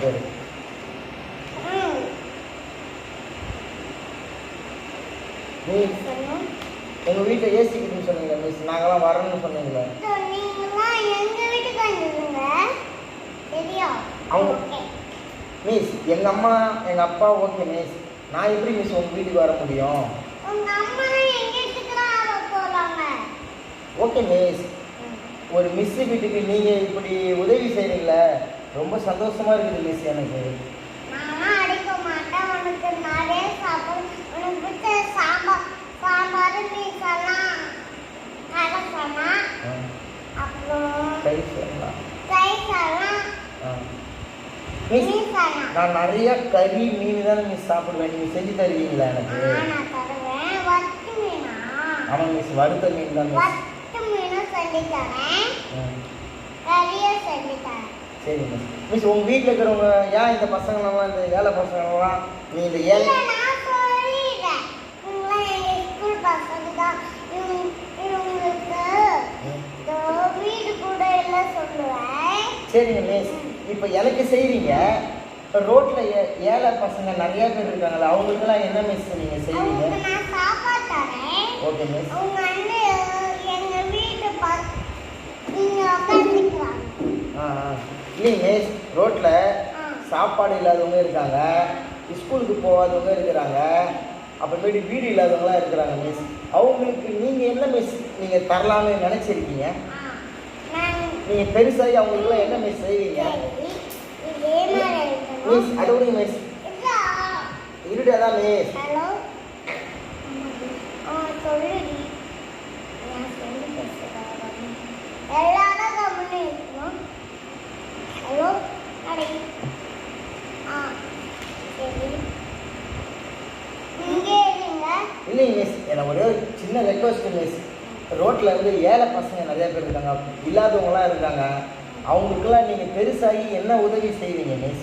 பேரு மிஸ் எங்கள் வீட்டில் ஏசி இருக்குன்னு சொன்னீங்க மிஸ். நாங்களாம் வரணும்னு சொன்னீங்களே. அவங்க மிஸ் எங்கள் அம்மா எங்கள் அப்பா ஓகே மிஸ். நான் எப்படி மிஸ் உங்கள் வீட்டுக்கு வர முடியும்? Okay miss. ஒரு மிஸ் வீட்டுக்கு நீங்கள் இப்படி உதவி செய்கிறீங்களே, ரொம்ப சந்தோஷமாக இருக்குது மிஸ் எனக்கு. நான் நிறைய கறி மீன் தான் மிஸ் சாப்பிடுவேன். நீங்கள் செஞ்சு தருவீங்களா எனக்கு? ஆமாம் மிஸ், வறுத்த மீன் தான் மிஸ். சரி மிஸ். மிஸ் உங்கள் வீட்டில் இருக்கிறவங்க ஏன் இந்த பசங்களெல்லாம், இந்த ஏழை பசங்களெல்லாம் நீ இந்த ஏழை சரிங்க மிஸ். இப்போ எனக்கு செய்கிறீங்க, இப்போ ரோட்டில் ஏழை பசங்க நிறைய பேர் இருக்காங்களா, அவங்களுக்கெல்லாம் என்ன மிஸ் நீங்கள் செய்வீங்க? Okay miss. இல்லை மிஸ், ரோட்டில் சாப்பாடு இல்லாதவங்க இருக்காங்க, ஸ்கூலுக்கு போகாதவங்க இருக்கிறாங்க, அப்புறமேட்டு வீடு இல்லாதவங்களாம் இருக்கிறாங்க மிஸ். அவங்களுக்கு நீங்கள் என்ன மிஸ் நீங்கள் தரலாம்னு நினச்சிருக்கீங்க? நீங்கள் பெருசாகி அவங்களுக்குலாம் என்ன மிஸ் செய்வீங்க மிஸ்? அதோட மிஸ் இருடாதான் மிஸ். இல்லைங்க மிஸ், எனக்கு ஒரே ஒரு சின்ன ரெக்வஸ்ட் மிஸ். ரோட்டில் இருந்து ஏழை பசங்க நிறைய பேர் இருக்காங்க, இல்லாதவங்களாம் இருக்காங்க, அவங்களுக்குலாம் நீங்கள் பெருசாகி என்ன உதவி செய்வீங்க மிஸ்?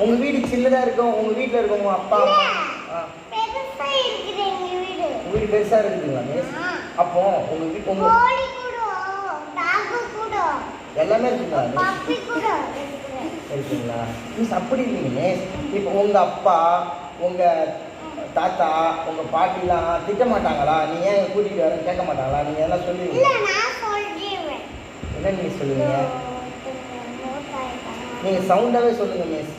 உங்கள் வீடு சின்னதாக இருக்கும், உங்கள் வீட்டில் இருக்கவங்க அப்பா அம்மா உங்கள் வீடு பெருசாக இருக்குதுங்களா மிஸ்? அப்போ உங்கள் வீட்டு எல்லாமே இருக்குங்களா மிஸ்? இருக்குங்களா மிஸ்? அப்படி இல்லைங்க மிஸ். இப்போ உங்கள் அப்பா உங்கள் தாத்தா உங்கள் பாட்டிலாம் திட்ட மாட்டாங்களா? நீங்கள் ஏன் கூட்டிகிட்டு வரேன்னு கேட்க மாட்டாங்களா? நீங்கள் எல்லாம் சொல்லுவீங்க? என்ன நீங்கள் சொல்லுவீங்க? நீங்கள் சவுண்டாகவே சொல்லுங்கள் மிஸ்.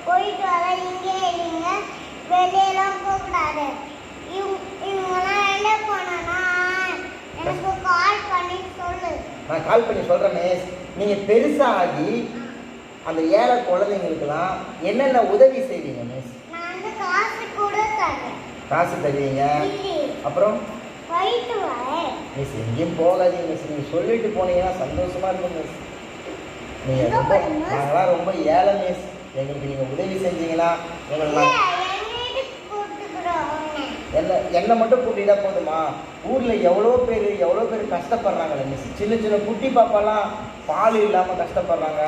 போயிட்டு வர இங்கே இல்லைங்க, வெளியெல்லாம் போகக்கூடாது. இவங்கெல்லாம் என்ன பண்ணனா எனக்கு கால் பண்ணி சொல்லு. நான் கால் பண்ணி சொல்கிறேன் மிஸ். நீங்கள் பெருசாகி அந்த ஏழை குழந்தைங்களுக்கெல்லாம் என்னென்ன உதவி செய்வீங்க மிஸ்? நான் காசு கூட தரேன். காசு தருவீங்க, அப்புறம் போயிட்டு வரேன் மிஸ். எங்கேயும் போகாதீங்க மிஸ், நீங்கள் சொல்லிட்டு போனீங்கன்னா சந்தோஷமாக இருக்கும் மிஸ். நீங்கள் ரொம்ப நாங்களாம் ரொம்ப ஏழை மிஸ், எங்களுக்கு நீங்கள் உதவி செஞ்சீங்கன்னா எங்களுக்கு என்னை மட்டும் கூட்டிகிட்டா போதுமா? ஊரில் எவ்வளோ பேர் கஷ்டப்படுறாங்களே மிஸ். சின்ன சின்ன குட்டி பாப்பாலாம் பால் இல்லாமல் கஷ்டப்படுறாங்க.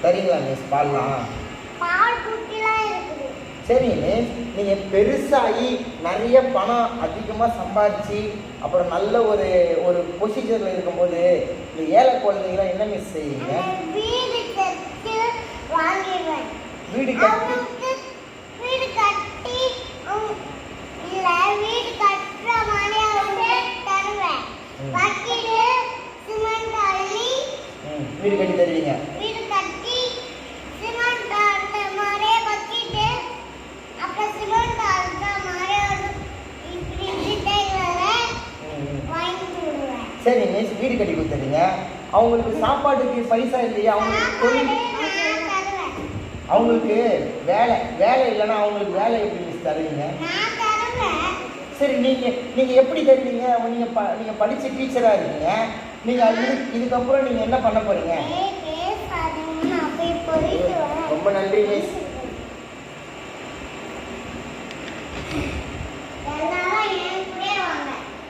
சரிங்களா மிஸ்? பால்லாம் சரி மிஸ். நீங்கள் பெருசாகி நிறைய பணம் அதிகமாக சம்பாதிச்சு அப்புறம் நல்ல ஒரு பொசிஷனில் இருக்கும்போது இந்த ஏழை குழந்தைங்களாம் என்ன மிஸ் செய்வீங்க? வீடு கட்டி வீடு கட்டி தருவீங்க? சரி மிஸ், வீடு கட்டி கொடுத்துறீங்க. அவங்களுக்கு சாப்பாட்டுக்கு பைசா இல்லையா? அவங்களுக்கு வேலை இல்லைன்னா அவங்களுக்கு வேலை எப்படி மிஸ் தருவீங்க? சரி, நீங்கள் எப்படி தருவீங்க? நீங்கள் படித்த டீச்சராக இருக்கீங்க, நீங்கள் இதுக்கப்புறம் நீங்கள் என்ன பண்ண போகிறீங்க? ரொம்ப நன்றி மிஸ்.